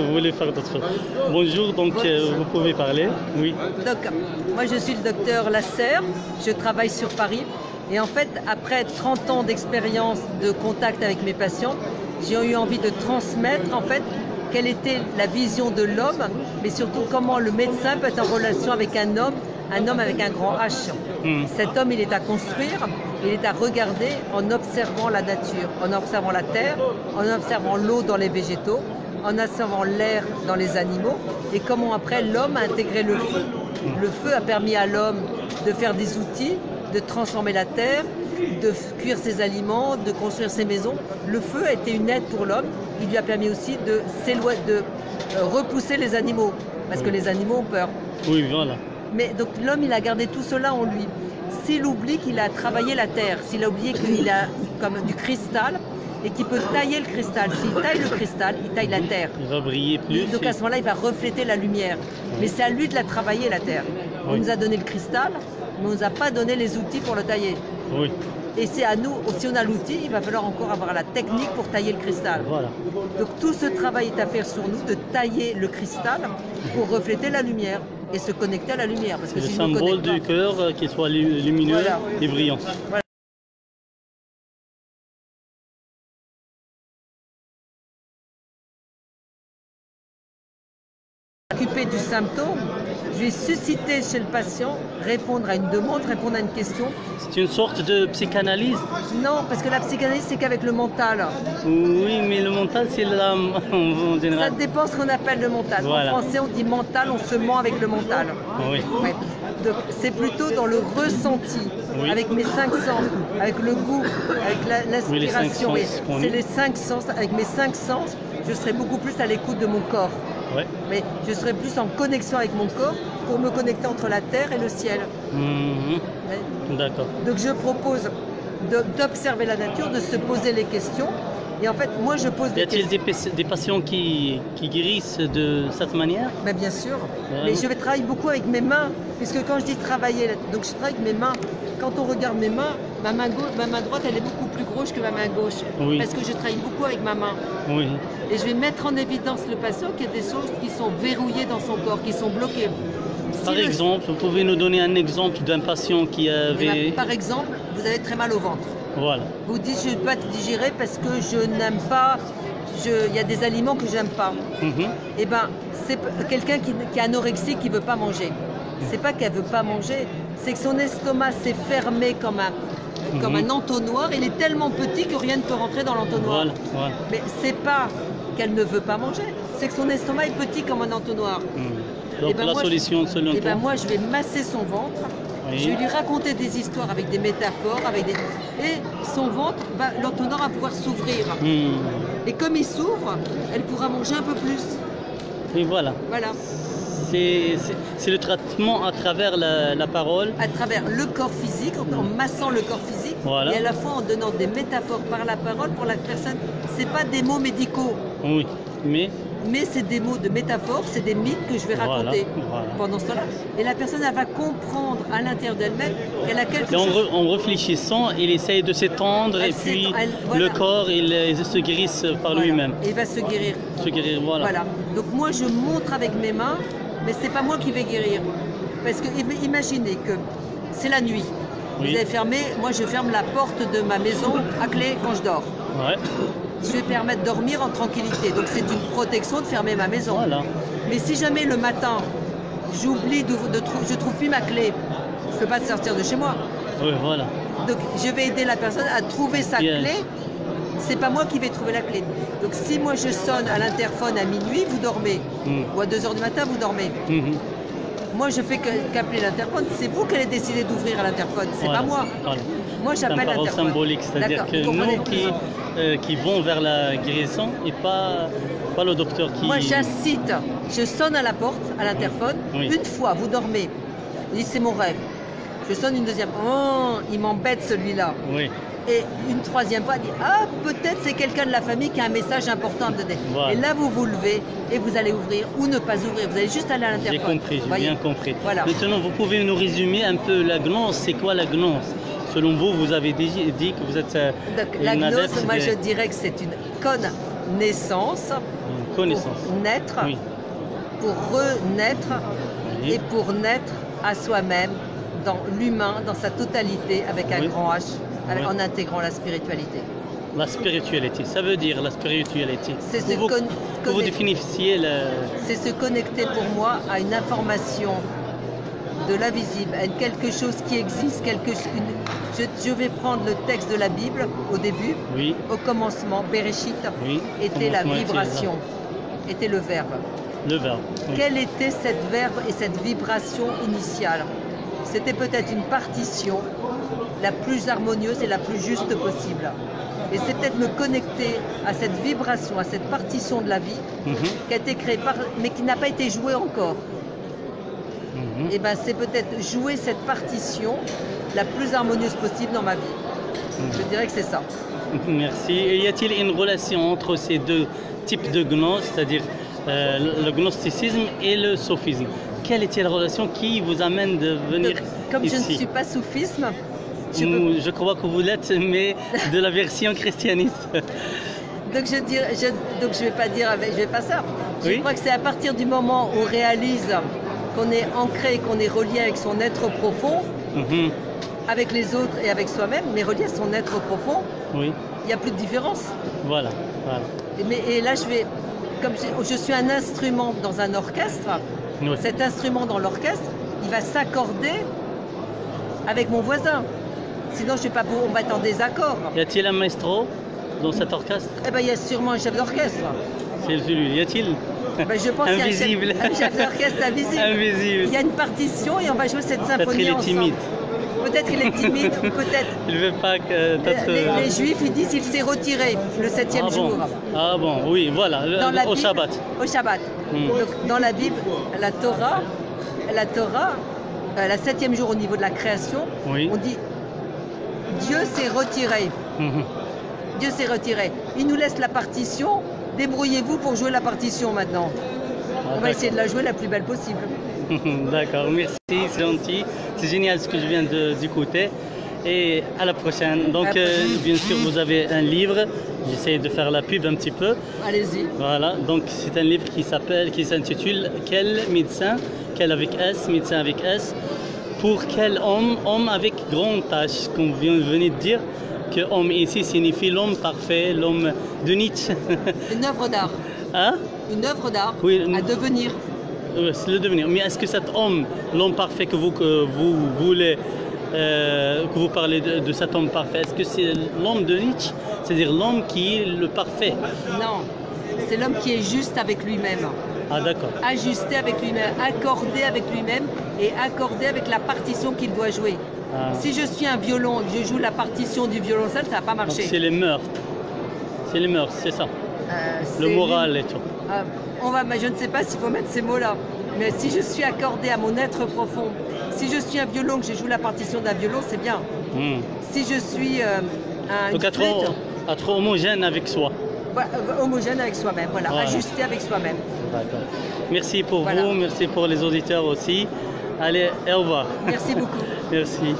vous voulez faire d'autres choses. Bonjour, donc vous pouvez parler. Oui. Donc, moi je suis le docteur Lasserre, je travaille sur Paris. Et en fait, après 30 ans d'expérience de contact avec mes patients, j'ai eu envie de transmettre en fait quelle était la vision de l'homme, mais surtout comment le médecin peut être en relation avec un homme avec un grand H. Cet homme, il est à construire, il est à regarder en observant la nature, en observant la terre, en observant l'eau dans les végétaux, en observant l'air dans les animaux, et comment après l'homme a intégré le feu. Le feu a permis à l'homme de faire des outils, de transformer la terre, de cuire ses aliments, de construire ses maisons. Le feu a été une aide pour l'homme. Il lui a permis aussi de repousser les animaux, parce que les animaux ont peur. Oui, voilà. Mais donc l'homme, il a gardé tout cela en lui. S'il oublie qu'il a travaillé la terre, s'il a oublié qu'il a comme du cristal et qu'il peut tailler le cristal, s'il taille le cristal, il taille la terre. Il va briller plus. Donc à ce moment-là, il va refléter la lumière. Mais c'est à lui de la travailler, la terre. On nous a donné le cristal, mais on ne nous a pas donné les outils pour le tailler. Oui. Et c'est à nous, si on a l'outil, il va falloir encore avoir la technique pour tailler le cristal. Voilà. Donc tout ce travail est à faire sur nous, de tailler le cristal pour refléter la lumière et se connecter à la lumière. Parce que Le si symbole du cœur qui soit lumineux voilà. et brillant. Voilà. S'occuper du symptôme, je vais susciter chez le patient, répondre à une demande, répondre à une question. C'est une sorte de psychanalyse? Non, parce que la psychanalyse, c'est qu'avec le mental. Oui, mais le mental, c'est l'âme en général. Ça dépend ce qu'on appelle le mental. Voilà. En français, on dit mental, on se ment avec le mental. Oui. Ouais. C'est plutôt dans le ressenti, oui. avec mes 5 sens, avec le goût, avec l'inspiration. Oui, c'est les 5 sens. Avec mes 5 sens, je serai beaucoup plus à l'écoute de mon corps. Ouais. Mais je serai plus en connexion avec mon corps pour me connecter entre la terre et le ciel. Ouais. D'accord. Donc je propose d'observer la nature, de se poser les questions. Et en fait, moi je pose des questions. Y a-t-il des patients qui guérissent de cette manière? Mais bien sûr. Ouais. Mais je vais travailler beaucoup avec mes mains. Puisque quand je dis travailler, donc je travaille avec mes mains. Quand on regarde mes mains, ma main droite, elle est beaucoup plus grosse que ma main gauche. Oui. Parce que je travaille beaucoup avec ma main. Oui. Et je vais mettre en évidence le patient qu'il y a des choses qui sont verrouillées dans son corps, qui sont bloquées. Par exemple, vous pouvez nous donner un exemple d'un patient qui avait... Par exemple, vous avez très mal au ventre. Voilà. Vous dites, je ne peux pas te digérer parce que je n'aime pas, il y a des aliments que je n'aime pas. Eh bien, c'est quelqu'un qui est anorexique, qui ne veut pas manger. C'est pas qu'elle ne veut pas manger, c'est que son estomac s'est fermé comme un entonnoir. Il est tellement petit que rien ne peut rentrer dans l'entonnoir. Voilà. Mais c'est pas qu'elle ne veut pas manger, c'est que son estomac est petit comme un entonnoir. Donc la solution, selon toi? Moi, je vais masser son ventre. Oui. Je vais lui raconter des histoires avec des métaphores, et son ventre, l'entonnoir va pouvoir s'ouvrir. Et comme il s'ouvre, elle pourra manger un peu plus. Et voilà. Voilà. C'est le traitement à travers la parole. À travers le corps physique, en massant le corps physique, voilà. Et à la fois en donnant des métaphores par la parole pour la personne. C'est pas des mots médicaux. Oui, mais c'est des mots de métaphores, c'est des mythes que je vais raconter pendant ce temps-là. Et la personne, elle va comprendre à l'intérieur d'elle-même qu'elle a quelque chose. En réfléchissant, il essaye de s'étendre et puis le corps, il se guérisse par lui-même. Il va se guérir. Se guérir, voilà. Donc moi, je montre avec mes mains, mais c'est pas moi qui vais guérir. Parce que imaginez que c'est la nuit. Oui. Vous avez fermé, moi je ferme la porte de ma maison à clé quand je dors. Ouais. Je vais permettre de dormir en tranquillité. Donc c'est une protection de fermer ma maison. Voilà. Mais si jamais le matin, j'oublie je trouve plus ma clé, je ne peux pas sortir de chez moi. Oui, voilà. Donc je vais aider la personne à trouver sa clé. C'est pas moi qui vais trouver la clé. Donc si moi je sonne à l'interphone à minuit, vous dormez. Ou à 2 h du matin, vous dormez. Moi, je fais qu'appeler l'interphone. C'est vous qui allez décider d'ouvrir à l'interphone. C'est pas moi. Voilà. Moi, j'appelle l'interphone. C'est un parole symbolique, c'est-à-dire que nous qui vont vers la guérison et pas le docteur qui... Moi, j'incite. Je sonne à la porte, à l'interphone. Une fois, vous dormez. Je dis, c'est mon rêve. Je sonne une deuxième fois. Oh, il m'embête celui-là. Oui. Et une troisième fois, elle dit, ah, peut-être c'est quelqu'un de la famille qui a un message important à me donner. Voilà. Et là, vous vous levez et vous allez ouvrir ou ne pas ouvrir. Vous allez juste aller à l'interphone. J'ai compris, j'ai bien compris. Voilà. Maintenant, vous pouvez nous résumer un peu la gnose. C'est quoi la gnose? Selon vous, vous avez dit que vous êtes la gnose, moi je dirais que c'est une connaissance Connaissance. Pour naître, Oui. pour renaître Oui. et pour naître à soi-même dans l'humain, dans sa totalité, avec un Oui. grand H, Oui. en intégrant la spiritualité. La spiritualité, ça veut dire la spiritualité. C'est se Vous connecter. définissiez C'est se connecter pour moi à une information de l'invisible, à quelque chose qui existe, je vais prendre le texte de la Bible au début, Oui, au commencement, Bereshit, oui. était la Commencement vibration, était le verbe. Le verbe. Oui. Quel était cette verbe et cette vibration initiale? C'était peut-être une partition la plus harmonieuse et la plus juste possible. Et c'est peut-être me connecter à cette vibration, à cette partition de la vie Mhm, qui a été créée mais qui n'a pas été jouée encore. mhm. Et ben c'est peut-être jouer cette partition la plus harmonieuse possible dans ma vie. Je dirais que c'est ça. Merci. Et y a-t-il une relation entre ces deux types de gnose, c'est-à-dire le gnosticisme et le sophisme? Quelle était la relation qui vous amène de venir Donc, comme ici? je ne suis pas soufisme, Je crois que vous l'êtes, mais de la version christianiste. donc je vais pas dire, je vais pas ça. Je Oui. crois que c'est à partir du moment où on réalise qu'on est ancré, qu'on est relié avec son être profond, Mhm, avec les autres et avec soi-même, mais relié à son être profond, oui, il n'y a plus de différence. voilà. Voilà. Et là, comme je suis un instrument dans un orchestre, Oui. cet instrument dans l'orchestre, il va s'accorder avec mon voisin. Sinon, je sais pas, on va être en désaccord. Y a-t-il un maestro dans cet orchestre? Eh ben, il y a sûrement un chef d'orchestre. C'est celui. Y a-t-il? Ben, je pense qu'il y Invisible. a un chef d'orchestre invisible. Invisible. Il y a une partition et on va jouer cette Peut-être symphonie qu'il est ensemble. timide. Peut-être qu'il est timide, ou peut-être. Il ne veut pas que Les Juifs, ils disent qu'il s'est retiré le 7e Ah jour. bon. Ah bon, oui, voilà, Dans la au Bible, Shabbat. Au Shabbat. Mm. Donc, dans la Bible, la Torah, la 7e jour au niveau de la création, Oui. on dit Dieu s'est retiré. Mhm. Dieu s'est retiré. Il nous laisse la partition. Débrouillez-vous pour jouer la partition maintenant. Ah, On va essayer de la jouer la plus belle possible. D'accord, merci, c'est gentil. C'est génial ce que je viens d'écouter. Et à la prochaine. Donc, bien sûr, vous avez un livre. J'essaie de faire la pub un petit peu. Allez-y. Voilà, donc c'est un livre qui s'intitule Quel médecin, quel avec S, médecin avec S, pour quel homme, homme avec grande H, comme vous venez de dire, que homme ici signifie l'homme parfait, l'homme de Nietzsche. Une œuvre d'art. Hein? Une œuvre d'art Oui, à devenir. C'est le devenir. Mais est-ce que cet homme, l'homme parfait que vous voulez, que vous parlez de cet homme parfait, est-ce que c'est l'homme de Nietzsche, c'est-à-dire l'homme qui est le parfait? Non, c'est l'homme qui est juste avec lui-même. Ah d'accord. Ajusté avec lui-même, accordé avec lui-même et accordé avec la partition qu'il doit jouer. Ah. Si je suis un violon et que je joue la partition du violoncelle, ça va pas Donc marcher. c'est les mœurs. C'est les mœurs, c'est ça. Le C'est moral et tout. Mais je ne sais pas s'il faut mettre ces mots-là. Mais si je suis accordé à mon être profond, si je suis un violon, que je joue la partition d'un violon, c'est bien. Hmm. Si je suis Donc une flûte, être homogène avec soi. homogène avec soi-même, voilà, Voilà. ajusté avec soi-même. D'accord. Merci pour Voilà. vous, merci pour les auditeurs aussi. Allez, et au revoir. Merci beaucoup. Merci.